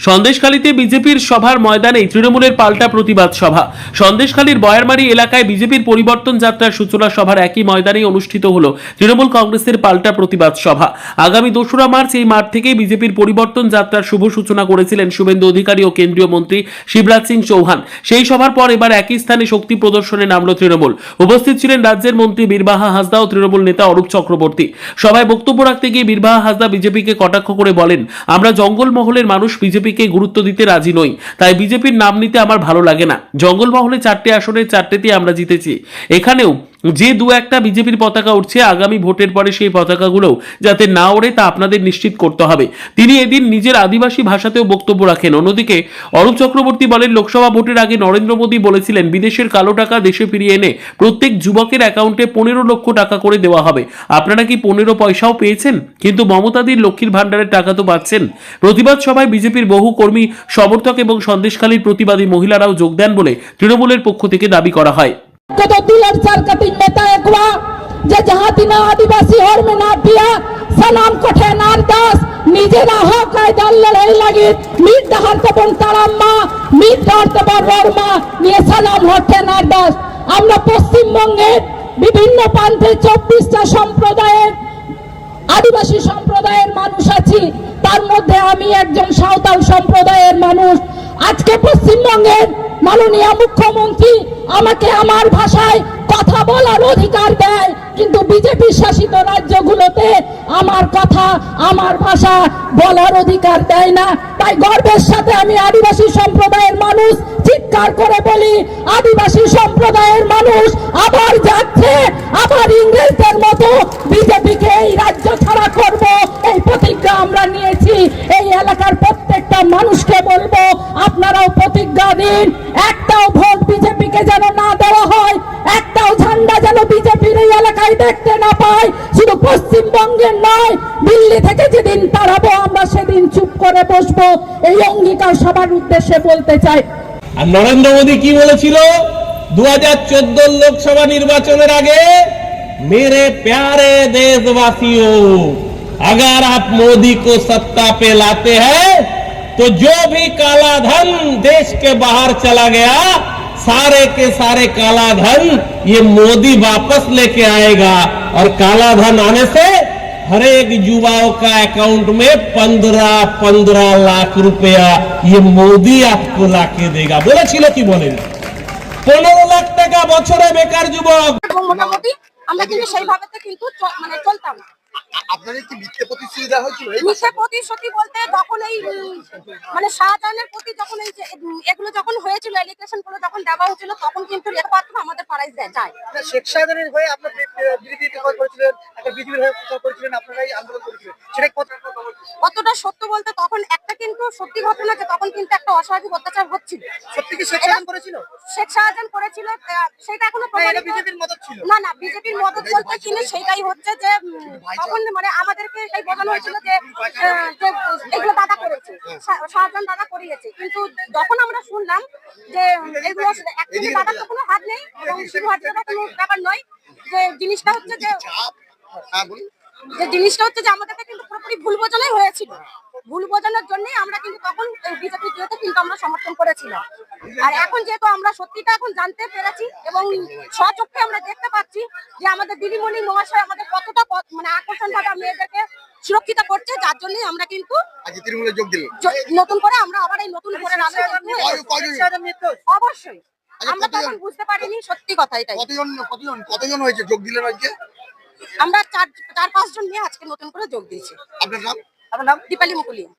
সন্দেশখালীতে বিজেপির সভার ময়দানে তৃণমূলের পাল্টা প্রতিবাদ সভা। সন্দেশখালীর বয়ারমারি এলাকায় বিজেপির পরিবর্তন যাত্রার সূচনা সভার একই ময়দানে অনুষ্ঠিত হলো তৃণমূল কংগ্রেসের পাল্টা প্রতিবাদ সভা। আগামী 2রা মার্চ এই মাঠ থেকে বিজেপির পরিবর্তন যাত্রার শুভ সূচনা করেছিলেন শুভেন্দু অধিকারী ও কেন্দ্রীয় মন্ত্রী শিবরাজ সিং চৌহান। সেই সভার পর এবার একই স্থানে শক্তি প্রদর্শনে নামল তৃণমূল। উপস্থিত ছিলেন রাজ্যের মন্ত্রী বীরবাহা হাসদা ও তৃণমূল নেতা অরূপ চক্রবর্তী। সভায় বক্তব্য রাখতে গিয়ে বীরবাহা হাসদা বিজেপিকে কটাক্ষ করে বলেন, আমরা জঙ্গলমহলের মানুষ বিজেপিকে গুরুত্ব দিতে রাজি নই, তাই বিজেপির নাম নিতে আমার ভালো লাগে না। জঙ্গলমহলে 4টে আসনের 4টেতেই আমরা জিতেছি। এখানেও যে দু একটা বিজেপির পতাকা উঠছে, আগামী ভোটের পরে সেই পতাকাগুলো যাতে না ওড়ে তা আপনাদের নিশ্চিত করতে হবে। তিনি এদিন নিজের আদিবাসী ভাষাতেও বক্তব্য রাখেন। অন্যদিকে অরূপ চক্রবর্তী বলেন, লোকসভা ভোটের আগে নরেন্দ্র মোদী বলেছিলেন বিদেশের কালো টাকা দেশে ফিরিয়ে এনে প্রত্যেক যুবকের অ্যাকাউন্টে 15 লক্ষ টাকা করে দেওয়া হবে। আপনারা কি 15 পয়সাও পেয়েছেন? কিন্তু মমতাদির লক্ষ্মীর ভান্ডারের টাকা তো পাচ্ছেন। প্রতিবাদ সভায় বিজেপির বহু কর্মী, সমর্থক এবং সন্দেশখালীর প্রতিবাদী মহিলারাও যোগ দেন বলে তৃণমূলের পক্ষ থেকে দাবি করা হয়। तो दिलर सर कटिंग में तय हुआ जे जहां दिना आदिवासी और में ना पिया सलाम कोठे नार दास निजे ना हो कायदा लड़ाई लगी मीट दहर तो बन ताराम्मा मीट दहर तो बन रोरमा নিয়ে সালাম হচ্ছে নার দাস। আমরা পশ্চিমবঙ্গের বিভিন্ন প্রান্তে 24টা সম্প্রদায়ের আদিবাসী সম্প্রদায়ের মানুষ আছি। তার মধ্যে আমি একজন সাঁওতাল সম্প্রদায়ের মানুষ। আজকে পশ্চিমবঙ্গের মাননীয় মুখ্যমন্ত্রী আমাকে আমার ভাষায় কথা বলার অধিকার দেয়, কিন্তু বিজেপি শাসিত রাজ্যগুলোতে আমার কথা, আমার ভাষা বলার অধিকার দেয় না। তাই গর্বের সাথে আমি আদিবাসী সম্প্রদায়ের মানুষ চিৎকার করে বলি, আদিবাসী সম্প্রদায়ের মানুষ আবার যাচ্ছে, আবার ইংরেজদের মতো বিজেপিকে এই রাজ্য ছাড়া করব, এই প্রতিজ্ঞা আমরা নিয়েছি। এই এলাকার প্রত্যেকটা মানুষকে বলবো, আপনারাও প্রতিজ্ঞা দিন, একটাও ভোট বিজেপিকে যেন না দেওয়া হয়, একটাও ঝান্ডা যেন বিজেপির এই এলাকায় দেখতে না পায়। শুধু পশ্চিমবঙ্গের নয়, দিল্লি থেকে যেদিন তাড়াবো আমরা সেদিন চুপ করে বসবো। এই অঙ্গীকার সবার উদ্দেশ্যে বলতে চাই। আর নরেন্দ্র মোদী কি বলেছিল 2014 লোকসভা নির্বাচনের আগে, मेरे प्यारे देशवासियों, अगर आप मोदी को सत्ता पे लाते हैं तो जो भी काला धन देश के बाहर चला गया, सारे के सारे काला धन ये मोदी वापस लेके आएगा। और काला धन आने से हर एक युवाओं का अकाउंट में 15 लाख रुपया ये मोदी आपको लाके देगा। বলেছিল কি বলেন? 15 লাখ টাকা বছরে বেকার যুবক। মোটামুটি আমরা কিন্তু সেইভাবে কিন্তু মানে চলতাম। আপনাদের কি মিথ্যে প্রতিশ্রুতি দেওয়া হয়েছিল? মিথ্যে প্রতিশ্রুতি বলতে যখন এই মানে শাহজাহানের প্রতি যখন এই এগুলো যখন হয়েছিল, এলিগেশন গুলো যখন দেওয়া হয়েছিল, তখন কিন্তু রেকর্ড আমাদের পাড়ায় যায়। শেখ শাহজাহানের হয়ে আপনারা বিজেপি করেছিলেন, একটা বিজেপির হয়ে প্রচার করেছিলেন, আপনারাই আন্দোলন করেছিলেন, সেটা কতটা সত্য বলতে তখন একটা কিন্তু সত্যি ঘটনা যে তখন কিন্তু একটা অস্বাভাবিক অত্যাচার হচ্ছিল। সত্যি কি শেখ শাহজাহান করেছিল? শেখ শাহজাহান করেছিল, সেটা এখনো বিজেপির মদত ছিল। না, বিজেপির মদত বলতে কিন্তু সেটাই হচ্ছে যে তখন মানে আমাদেরকে এটাই বোঝানো হয়েছিল যে এগুলো দাদা করেছে, শাহজাহান দাদা করিয়েছে। কিন্তু যখন আমরা শুনলাম যে এগুলো অ্যাকচুয়ালি দাদার তো কোনো হাত নেই এবং শুধু হাত দেওয়ার কোনো ব্যাপার নয়, যে জিনিসটা হচ্ছে যে আমাদেরকে কিন্তু পুরোপুরি ভুল বোঝানোই হয়েছিল। ভুল বোঝানোর জন্যই আমরা কিন্তু তখন বিজেপি দিয়েতে কিন্তু আমরা সমর্থন করেছিলাম। আর এখন যেহেতু আমরা সত্যিটা এখন জানতে পেরেছি এবং স্বচক্ষে আমরা দেখতে পাচ্ছি যে আমাদের দিদিমণি মহাশয় আমাদের কতটা মানে আকর্ষণ ভাবে মেয়েদেরকে সুরক্ষিত করছে, যার জন্য আমরা কিন্তু নতুন করে আমরা আবার এই নতুন করে অবশ্যই আমরা তখন বুঝতে পারিনি, সত্যি কথা এটাই। কতজন হয়েছে যোগ দিলেন আজকে? আমরা 4-5 জন নিয়ে আজকে নতুন করে যোগ দিয়েছি। আপনার নাম? আমার নাম দীপালি মুকুলিয়া।